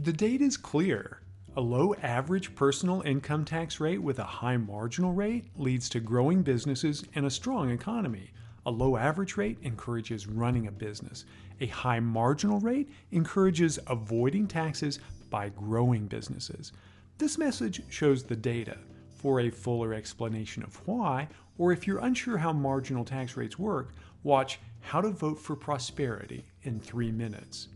The data is clear. A low average personal income tax rate with a high marginal rate leads to growing businesses and a strong economy. A low average rate encourages running a business. A high marginal rate encourages avoiding taxes by growing businesses. This message shows the data. For a fuller explanation of why, or if you're unsure how marginal tax rates work, watch How to Vote for Prosperity in 3 minutes.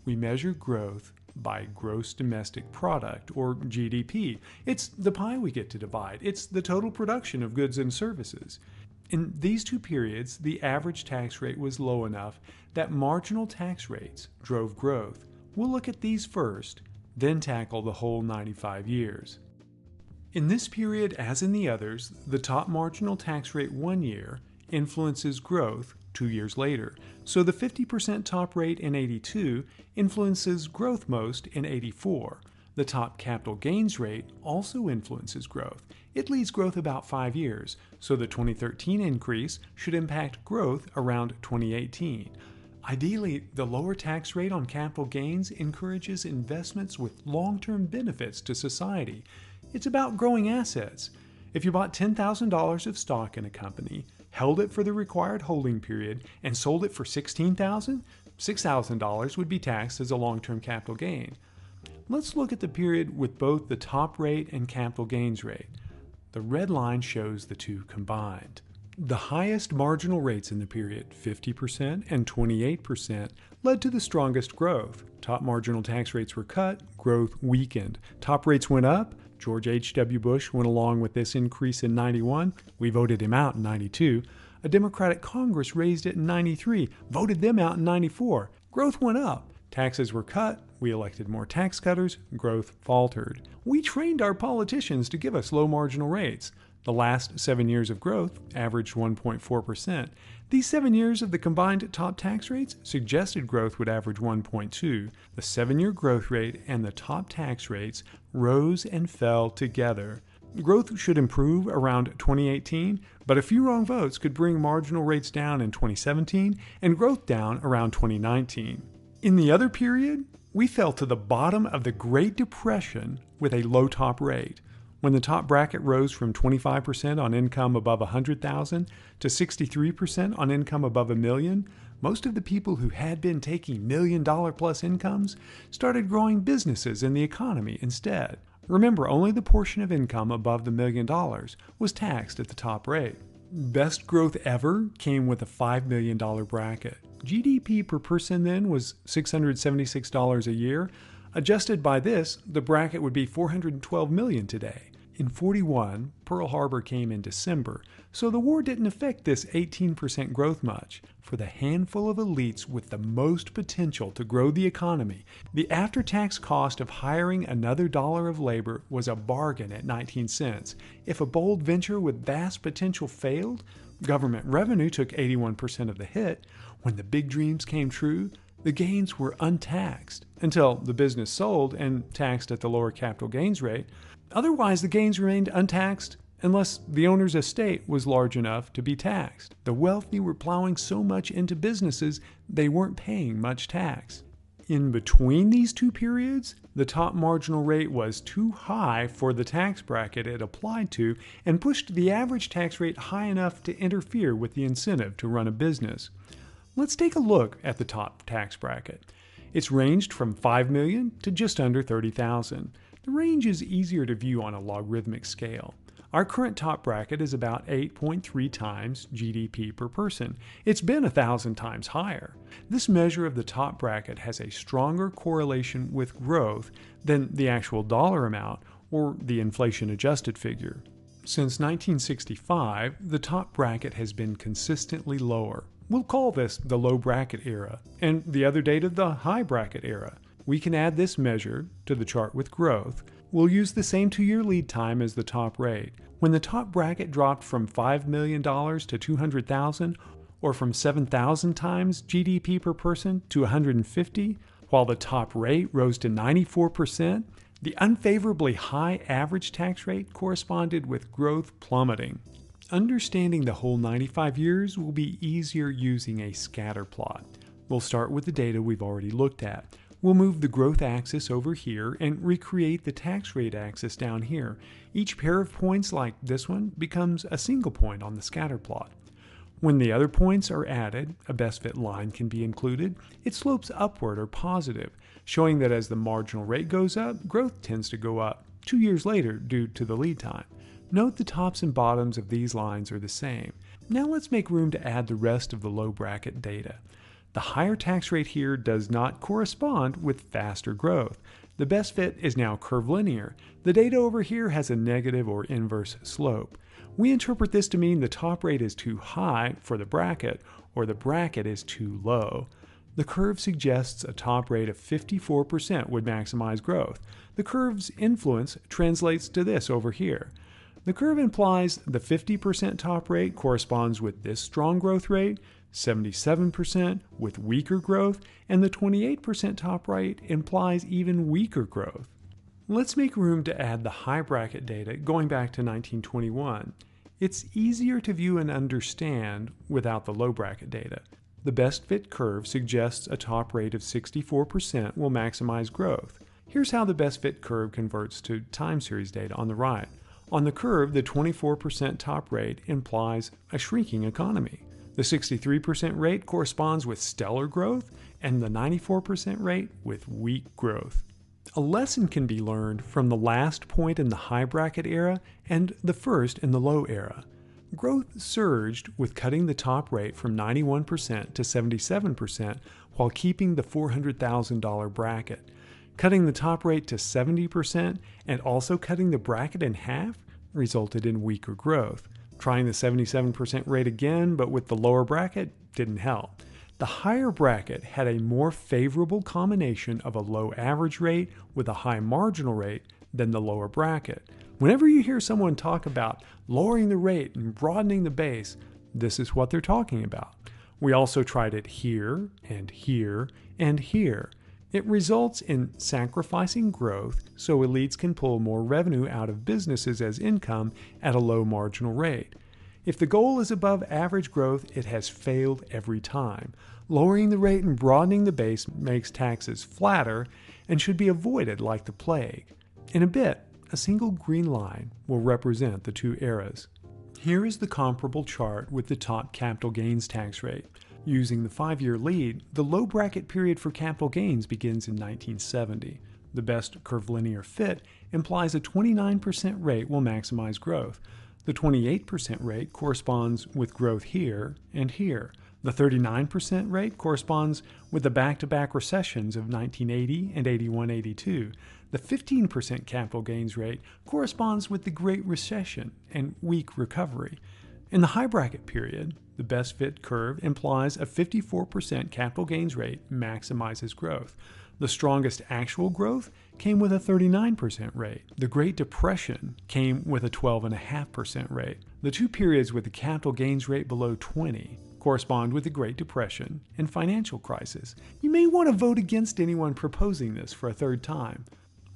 We measure growth by gross domestic product, or GDP. It's the pie we get to divide. It's the total production of goods and services. In these two periods, the average tax rate was low enough that marginal tax rates drove growth. We'll look at these first, then tackle the whole 95 years. In this period, as in the others, the top marginal tax rate 1 year influences growth 2 years later. So the 50% top rate in 82 influences growth most in 84. The top capital gains rate also influences growth. It leads growth about 5 years, so the 2013 increase should impact growth around 2018. Ideally, the lower tax rate on capital gains encourages investments with long-term benefits to society. It's about growing assets. If you bought $10,000 of stock in a company, held it for the required holding period, and sold it for $16,000, $6,000 would be taxed as a long-term capital gain. Let's look at the period with both the top rate and capital gains rate. The red line shows the two combined. The highest marginal rates in the period, 50% and 28%, led to the strongest growth. Top marginal tax rates were cut, growth weakened. Top rates went up. George H.W. Bush went along with this increase in 91. We voted him out in 92. A Democratic Congress raised it in 93, voted them out in 94. Growth went up. Taxes were cut. We elected more tax cutters. Growth faltered. We trained our politicians to give us low marginal rates. The last 7 years of growth averaged 1.4%. These 7 years of the combined top tax rates suggested growth would average 1.2. The 7-year growth rate and the top tax rates rose and fell together. Growth should improve around 2018, but a few wrong votes could bring marginal rates down in 2017 and growth down around 2019. In the other period, we fell to the bottom of the Great Depression with a low top rate. When the top bracket rose from 25% on income above $100,000 to 63% on income above $1 million, most of the people who had been taking million-dollar-plus incomes started growing businesses in the economy instead. Remember, only the portion of income above the $1 million was taxed at the top rate. Best growth ever came with a $5 million bracket. GDP per person then was $676 a year. Adjusted by this, the bracket would be $412 million today. In 41, Pearl Harbor came in December, so the war didn't affect this 18% growth much. For the handful of elites with the most potential to grow the economy, the after-tax cost of hiring another dollar of labor was a bargain at 19 cents. If a bold venture with vast potential failed, government revenue took 81% of the hit. When the big dreams came true, the gains were untaxed until the business sold and taxed at the lower capital gains rate. Otherwise, the gains remained untaxed unless the owner's estate was large enough to be taxed. The wealthy were plowing so much into businesses they weren't paying much tax. In between these two periods, the top marginal rate was too high for the tax bracket it applied to and pushed the average tax rate high enough to interfere with the incentive to run a business. Let's take a look at the top tax bracket. It's ranged from $5 million to just under $30,000. The range is easier to view on a logarithmic scale. Our current top bracket is about 8.3 times GDP per person. It's been 1,000 times higher. This measure of the top bracket has a stronger correlation with growth than the actual dollar amount or the inflation-adjusted figure. Since 1965, the top bracket has been consistently lower. We'll call this the low bracket era, and the other data the high bracket era. We can add this measure to the chart with growth. We'll use the same 2-year lead time as the top rate. When the top bracket dropped from $5 million to $200,000, or from 7,000 times GDP per person to 150, while the top rate rose to 94%, the unfavorably high average tax rate corresponded with growth plummeting. Understanding the whole 95 years will be easier using a scatter plot. We'll start with the data we've already looked at. We'll move the growth axis over here and recreate the tax rate axis down here. Each pair of points like this one becomes a single point on the scatter plot. When the other points are added, a best fit line can be included. It slopes upward or positive, showing that as the marginal rate goes up, growth tends to go up 2 years later due to the lead time. Note the tops and bottoms of these lines are the same. Now let's make room to add the rest of the low bracket data. The higher tax rate here does not correspond with faster growth. The best fit is now curvilinear. The data over here has a negative or inverse slope. We interpret this to mean the top rate is too high for the bracket, or the bracket is too low. The curve suggests a top rate of 54% would maximize growth. The curve's influence translates to this over here. The curve implies the 50% top rate corresponds with this strong growth rate, 77% with weaker growth, and the 28% top rate implies even weaker growth. Let's make room to add the high bracket data going back to 1921. It's easier to view and understand without the low bracket data. The best fit curve suggests a top rate of 64% will maximize growth. Here's how the best fit curve converts to time series data on the right. On the curve, the 24% top rate implies a shrinking economy. The 63% rate corresponds with stellar growth, and the 94% rate with weak growth. A lesson can be learned from the last point in the high bracket era and the first in the low era. Growth surged with cutting the top rate from 91% to 77% while keeping the $400,000 bracket. Cutting the top rate to 70% and also cutting the bracket in half resulted in weaker growth. Trying the 77% rate again, but with the lower bracket, didn't help. The higher bracket had a more favorable combination of a low average rate with a high marginal rate than the lower bracket. Whenever you hear someone talk about lowering the rate and broadening the base, this is what they're talking about. We also tried it here and here and here. It results in sacrificing growth so elites can pull more revenue out of businesses as income at a low marginal rate. If the goal is above average growth, it has failed every time. Lowering the rate and broadening the base makes taxes flatter and should be avoided like the plague. In a bit, a single green line will represent the two eras. Here is the comparable chart with the top capital gains tax rate. Using the 5-year lead, the low bracket period for capital gains begins in 1970. The best curvilinear fit implies a 29% rate will maximize growth. The 28% rate corresponds with growth here and here. The 39% rate corresponds with the back-to-back recessions of 1980 and 81-82. The 15% capital gains rate corresponds with the Great Recession and weak recovery. In the high bracket period, the best fit curve implies a 54% capital gains rate maximizes growth. The strongest actual growth came with a 39% rate. The Great Depression came with a 12.5% rate. The two periods with the capital gains rate below 20 correspond with the Great Depression and financial crisis. You may want to vote against anyone proposing this for a third time.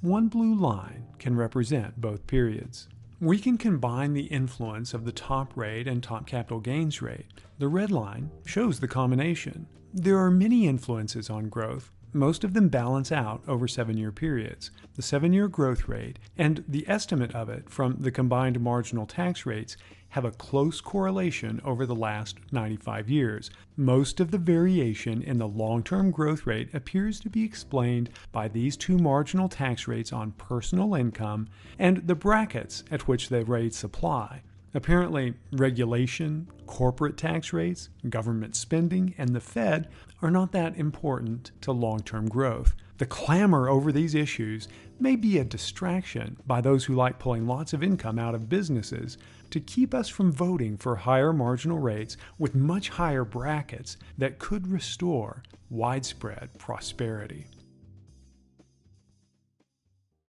One blue line can represent both periods. We can combine the influence of the top rate and top capital gains rate. The red line shows the combination. There are many influences on growth. Most of them balance out over 7-year periods. The 7-year growth rate and the estimate of it from the combined marginal tax rates have a close correlation over the last 95 years. Most of the variation in the long-term growth rate appears to be explained by these two marginal tax rates on personal income and the brackets at which the rates apply. Apparently, regulation, corporate tax rates, government spending, and the Fed are not that important to long-term growth. The clamor over these issues may be a distraction by those who like pulling lots of income out of businesses to keep us from voting for higher marginal rates with much higher brackets that could restore widespread prosperity.